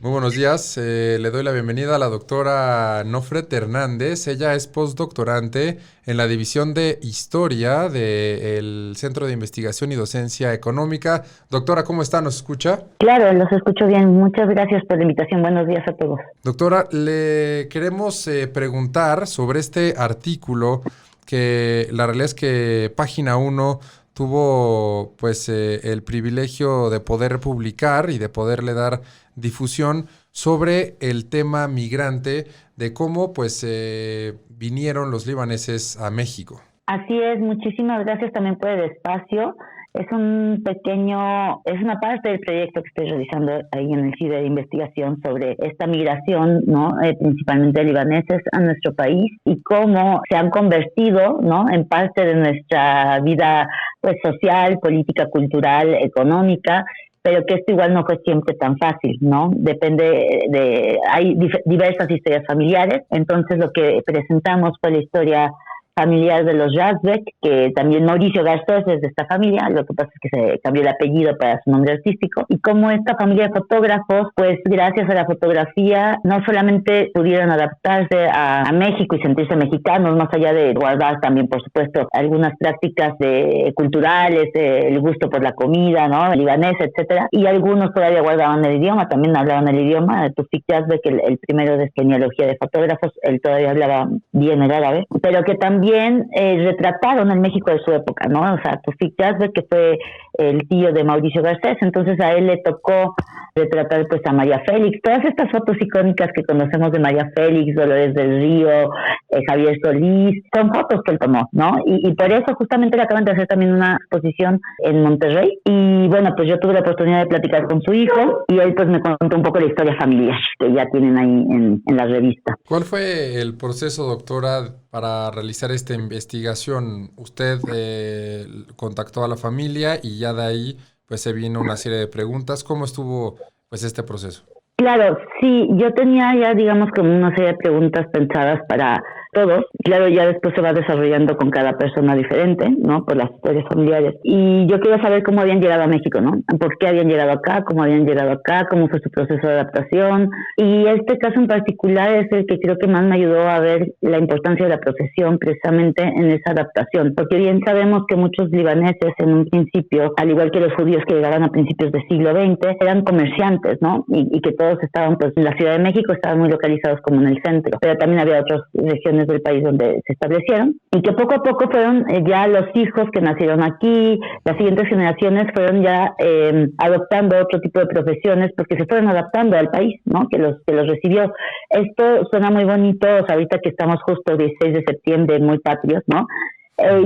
Muy buenos días. Le doy la bienvenida a la doctora Nofret Hernández. Ella es postdoctorante en la División de Historia del Centro de Investigación y Docencia Económica. Doctora, ¿cómo está? ¿Nos escucha? Claro, los escucho bien. Muchas gracias por la invitación. Buenos días a todos. Doctora, le queremos preguntar sobre este artículo que la realidad es que Página 1 tuvo el privilegio de poder publicar y de poderle dar difusión sobre el tema migrante, de cómo vinieron los libaneses a México. Así es, muchísimas gracias también por el espacio. Es una parte del proyecto que estoy realizando ahí en el CIDE de investigación sobre esta migración, ¿no? Principalmente de libaneses a nuestro país y cómo se han convertido, ¿no? En parte de nuestra vida, pues, social, política, cultural, económica, pero que esto igual no fue siempre tan fácil, ¿no? Hay diversas historias familiares, entonces lo que presentamos fue la historia familiar de los Yazbek, que también Mauricio Garcés es de esta familia, lo que pasa es que se cambió el apellido para su nombre artístico, y como esta familia de fotógrafos, pues gracias a la fotografía, no solamente pudieron adaptarse a México y sentirse mexicanos, más allá de guardar también, por supuesto, algunas prácticas culturales, el gusto por la comida, ¿no? Libanesa, etcétera, y algunos todavía guardaban el idioma, también hablaban el idioma. Tufik Yazbek, el primero de genealogía de fotógrafos, él todavía hablaba bien el árabe, pero que también retrataron el México de su época, ¿no? O sea, Tufik Yazbek, que fue el tío de Mauricio Garcés, entonces a él le tocó retratar pues a María Félix, todas estas fotos icónicas que conocemos de María Félix, Dolores del Río, Javier Solís, son fotos que él tomó, ¿no? Y por eso justamente le acaban de hacer también una exposición en Monterrey, y bueno, pues yo tuve la oportunidad de platicar con su hijo, y él pues me contó un poco la historia familiar que ya tienen ahí en la revista. ¿Cuál fue el proceso, doctora, para realizar esta investigación? Usted contactó a la familia y ya de ahí pues se vino una serie de preguntas. ¿Cómo estuvo pues este proceso? Claro, sí, yo tenía ya, digamos, como una serie de preguntas pensadas para todos. Claro, ya después se va desarrollando con cada persona diferente, ¿no? Por las historias familiares. Y yo quería saber cómo habían llegado a México, ¿no? ¿Por qué habían llegado acá? ¿Cómo habían llegado acá? ¿Cómo fue su proceso de adaptación? Y este caso en particular es el que creo que más me ayudó a ver la importancia de la profesión precisamente en esa adaptación. Porque bien sabemos que muchos libaneses en un principio, al igual que los judíos que llegaban a principios del siglo XX, eran comerciantes, ¿no? Y que todos estaban, pues, en la Ciudad de México, estaban muy localizados como en el centro. Pero también había otras regiones del país donde se establecieron, y que poco a poco fueron ya los hijos que nacieron aquí, las siguientes generaciones fueron ya adoptando otro tipo de profesiones porque se fueron adaptando al país, ¿no? Que los recibió. Esto suena muy bonito, o sea, ahorita que estamos justo el 16 de septiembre, muy patrios, ¿no?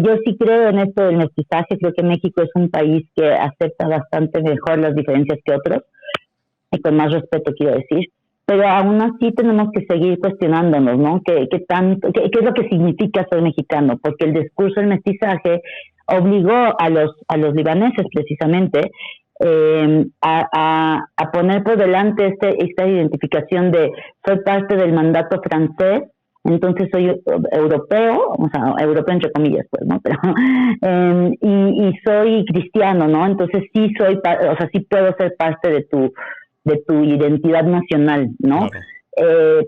Yo sí creo en esto del mestizaje. Creo que México es un país que acepta bastante mejor las diferencias que otros, y con más respeto, quiero decir. Pero aún así tenemos que seguir cuestionándonos, ¿no? ¿Qué es lo que significa ser mexicano? Porque el discurso del mestizaje obligó a los libaneses precisamente a poner por delante esta identificación de soy parte del mandato francés, entonces soy europeo, o sea, europeo entre comillas, pues, ¿no? Pero y soy cristiano, ¿no? Entonces sí sí puedo ser parte de tu identidad nacional, ¿no? Claro.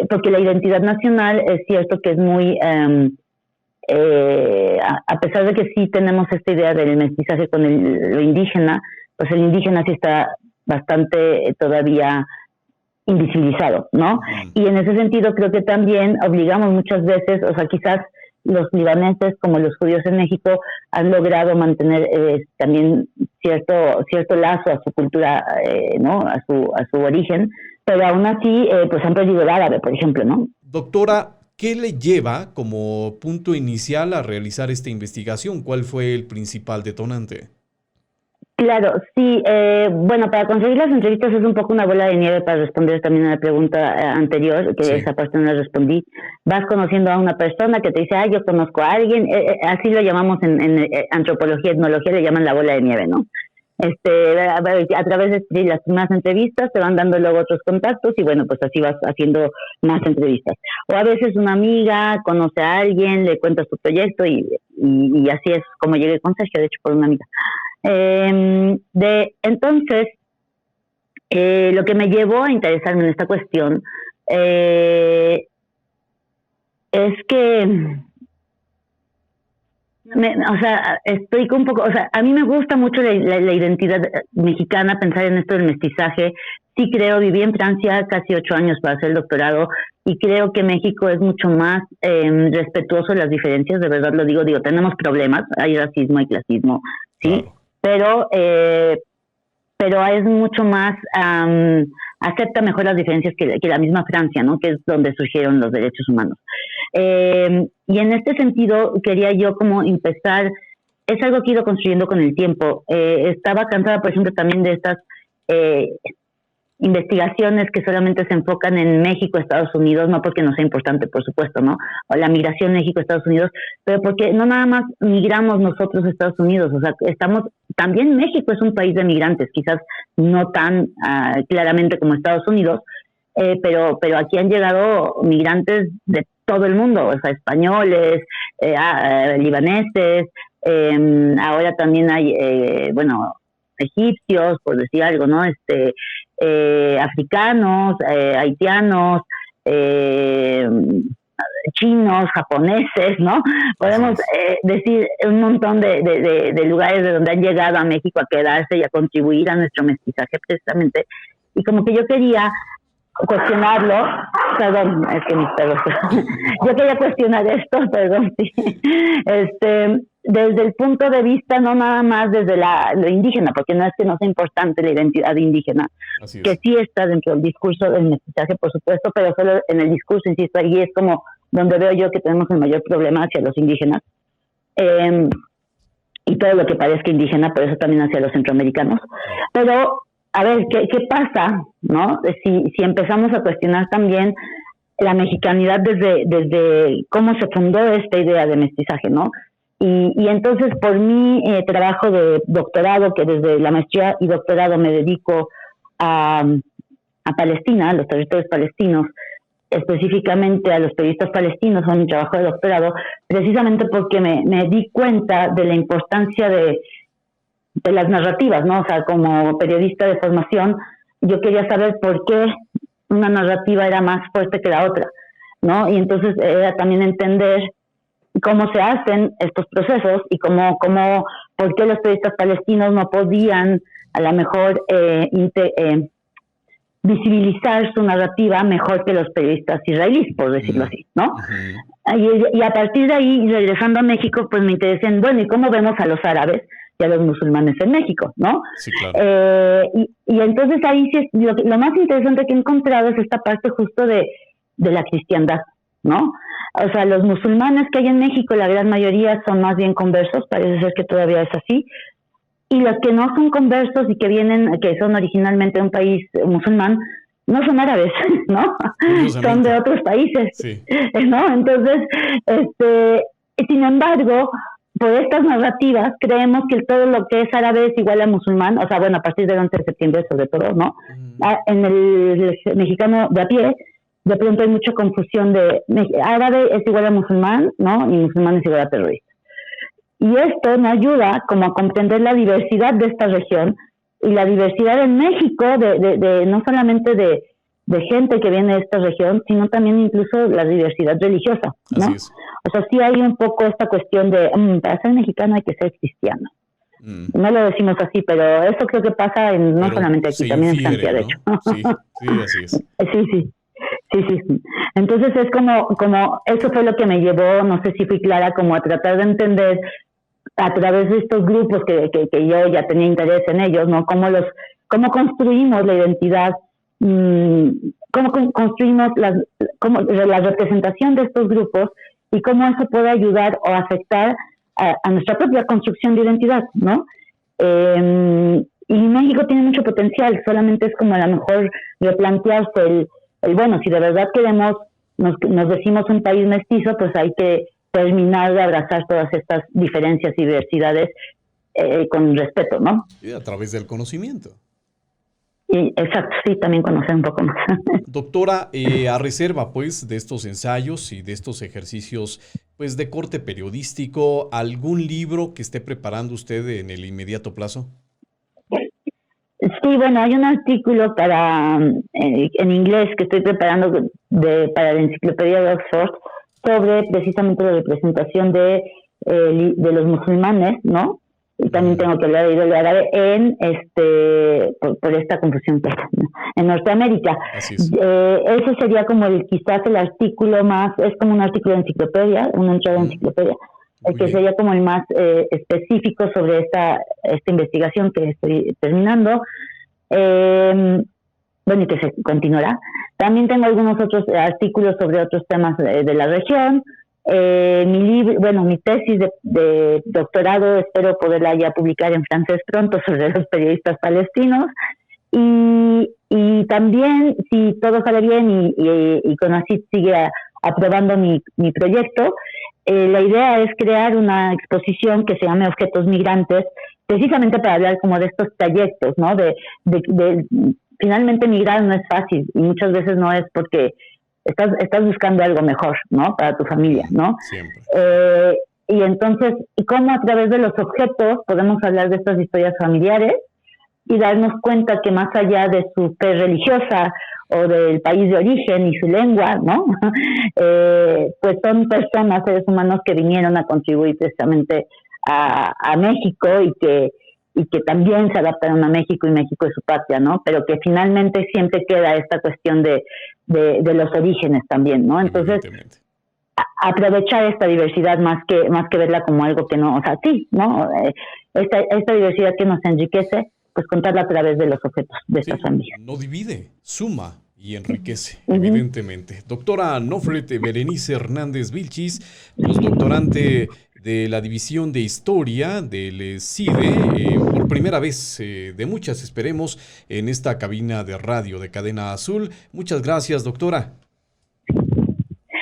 Porque la identidad nacional es cierto que es muy, a pesar de que sí tenemos esta idea del mestizaje con lo indígena, pues el indígena sí está bastante todavía invisibilizado, ¿no? Y en ese sentido creo que también obligamos muchas veces, o sea, quizás los libaneses como los judíos en México han logrado mantener también cierto lazo a su cultura, ¿no? A su origen, pero aún así pues han perdido el árabe, por ejemplo, ¿no? Doctora, ¿qué le lleva como punto inicial a realizar esta investigación? ¿Cuál fue el principal detonante? Claro, sí. Bueno, para conseguir las entrevistas es un poco una bola de nieve para responder también a la pregunta anterior, que Sí. esa parte no la respondí. Vas conociendo a una persona que te dice, yo conozco a alguien, así lo llamamos en antropología, etnología, le llaman la bola de nieve, ¿no? A través de las más entrevistas te van dando luego otros contactos y bueno, pues así vas haciendo más entrevistas. O a veces una amiga conoce a alguien, le cuentas tu proyecto y así es como llegué con Sergio, de hecho por una amiga. Entonces, Lo que me llevó a interesarme en esta cuestión es que o sea, estoy un poco, o sea, a mí me gusta mucho la identidad mexicana, pensar en esto del mestizaje. Sí creo, viví en Francia casi 8 años para hacer el doctorado y creo que México es mucho más respetuoso de las diferencias, de verdad lo digo, tenemos problemas, hay racismo, hay clasismo, sí, claro. pero es mucho más, acepta mejor las diferencias que la misma Francia, ¿no? Que es donde surgieron los derechos humanos. Y en este sentido quería yo como empezar, es algo que he ido construyendo con el tiempo. Estaba cansada, por ejemplo, también de estas investigaciones que solamente se enfocan en México, Estados Unidos, no porque no sea importante, por supuesto, ¿no? O la migración México-Estados Unidos, pero porque no nada más migramos nosotros a Estados Unidos, o sea, también México es un país de migrantes, quizás no tan claramente como Estados Unidos, pero aquí han llegado migrantes de todo el mundo, o sea, españoles, libaneses, ahora también hay, egipcios, por decir algo, ¿no? Africanos, haitianos, chinos, japoneses, ¿no? Podemos decir un montón de lugares de donde han llegado a México a quedarse y a contribuir a nuestro mestizaje precisamente. Y como que yo quería cuestionarlo, perdón, es que mis perros, yo quería cuestionar esto, perdón, sí, desde el punto de vista no nada más desde lo indígena, porque no es que no sea importante la identidad indígena, que sí está dentro del discurso del mestizaje, por supuesto, pero solo en el discurso, insisto, ahí es como donde veo yo que tenemos el mayor problema hacia los indígenas, y todo lo que parezca indígena, por eso también hacia los centroamericanos, pero a ver, ¿qué pasa, no? Si empezamos a cuestionar también la mexicanidad desde cómo se fundó esta idea de mestizaje, ¿no? Y entonces, por mi trabajo de doctorado, que desde la maestría y doctorado me dedico a Palestina, a los territorios palestinos, específicamente a los periodistas palestinos, en mi trabajo de doctorado, precisamente porque me di cuenta de la importancia de las narrativas, ¿no? O sea, como periodista de formación, yo quería saber por qué una narrativa era más fuerte que la otra, ¿no? Y entonces era también entender cómo se hacen estos procesos y por qué los periodistas palestinos no podían a lo mejor visibilizar su narrativa mejor que los periodistas israelíes, por decirlo así, ¿no? Y a partir de ahí, regresando a México, pues me interesé en, bueno, ¿y cómo vemos a los árabes y a los musulmanes en México, ¿no? Sí, claro. Y entonces ahí sí, lo más interesante que he encontrado es esta parte justo de la cristiandad, ¿no? O sea, los musulmanes que hay en México, la gran mayoría son más bien conversos, parece ser que todavía es así, y los que no son conversos y que son originalmente de un país musulmán, no son árabes, ¿no? Son de otros países, sí. ¿No? Entonces, sin embargo, por estas narrativas creemos que todo lo que es árabe es igual a musulmán, o sea, bueno, a partir del 11 de septiembre sobre todo, ¿no? En el mexicano de a pie, de pronto hay mucha confusión de árabe es igual a musulmán, ¿no? Y musulmán es igual a terrorista. Y esto me ayuda como a comprender la diversidad de esta región y la diversidad en México, no solamente de gente que viene de esta región, sino también incluso la diversidad religiosa, ¿no? Así es. O sea, sí hay un poco esta cuestión de, para ser mexicano hay que ser cristiano. No lo decimos así, pero eso creo que pasa no solamente aquí, también en Francia, de hecho. Sí, así es. Sí. Entonces es como eso fue lo que me llevó, no sé si fui clara, como a tratar de entender a través de estos grupos que yo ya tenía interés en ellos, ¿no? Cómo construimos la identidad, cómo construimos la representación de estos grupos y cómo eso puede ayudar o afectar a nuestra propia construcción de identidad, ¿no? Y México tiene mucho potencial, solamente es como a lo mejor replantearse bueno, si de verdad nos decimos un país mestizo, pues hay que terminar de abrazar todas estas diferencias y diversidades con respeto, ¿no? Y a través del conocimiento. Exacto, sí, también conocer un poco más. Doctora, a reserva, pues, de estos ensayos y de estos ejercicios, pues, de corte periodístico, ¿algún libro que esté preparando usted en el inmediato plazo? Sí, Sí, bueno, hay un artículo en inglés que estoy preparando para la Enciclopedia de Oxford sobre precisamente la representación de los musulmanes, ¿no? Y también tengo que hablar de árabe por esta confusión que en Norteamérica. Así es. Ese sería como quizás el artículo más, es como un artículo de enciclopedia, una entrada de enciclopedia, que sería como el más específico sobre esta investigación que estoy terminando. Bueno, y que se continuará. También tengo algunos otros artículos sobre otros temas de la región. Mi tesis de doctorado espero poderla ya publicar en francés pronto sobre los periodistas palestinos. Y también, si todo sale bien y CONACYT sigue aprobando mi proyecto, la idea es crear una exposición que se llame Objetos Migrantes, precisamente para hablar como de estos trayectos, ¿no? Finalmente migrar no es fácil y muchas veces no es porque estás buscando algo mejor, ¿no? Para tu familia, ¿no? Siempre. Y entonces, cómo a través de los objetos podemos hablar de estas historias familiares y darnos cuenta que más allá de su fe religiosa o del país de origen y su lengua, ¿no? Pues son personas, seres humanos que vinieron a contribuir precisamente a México y que también se adaptaron a México y México es su patria, ¿no? Pero que finalmente siempre queda esta cuestión de los orígenes también, ¿no? Entonces, aprovechar esta diversidad más que verla como algo que no, o sea, sí, ¿no? Esta diversidad que nos enriquece, pues contarla a través de los objetos de estas familias. No divide, suma y enriquece, evidentemente. Doctora Nofret Berenice Hernández Vilchis, postdoctorante de la División de Historia del CIDE, por primera vez de muchas, esperemos, en esta cabina de radio de Cadena Azul. Muchas gracias, doctora.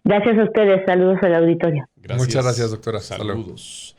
Gracias a ustedes, saludos al auditorio. Gracias. Muchas gracias, doctora. Saludos.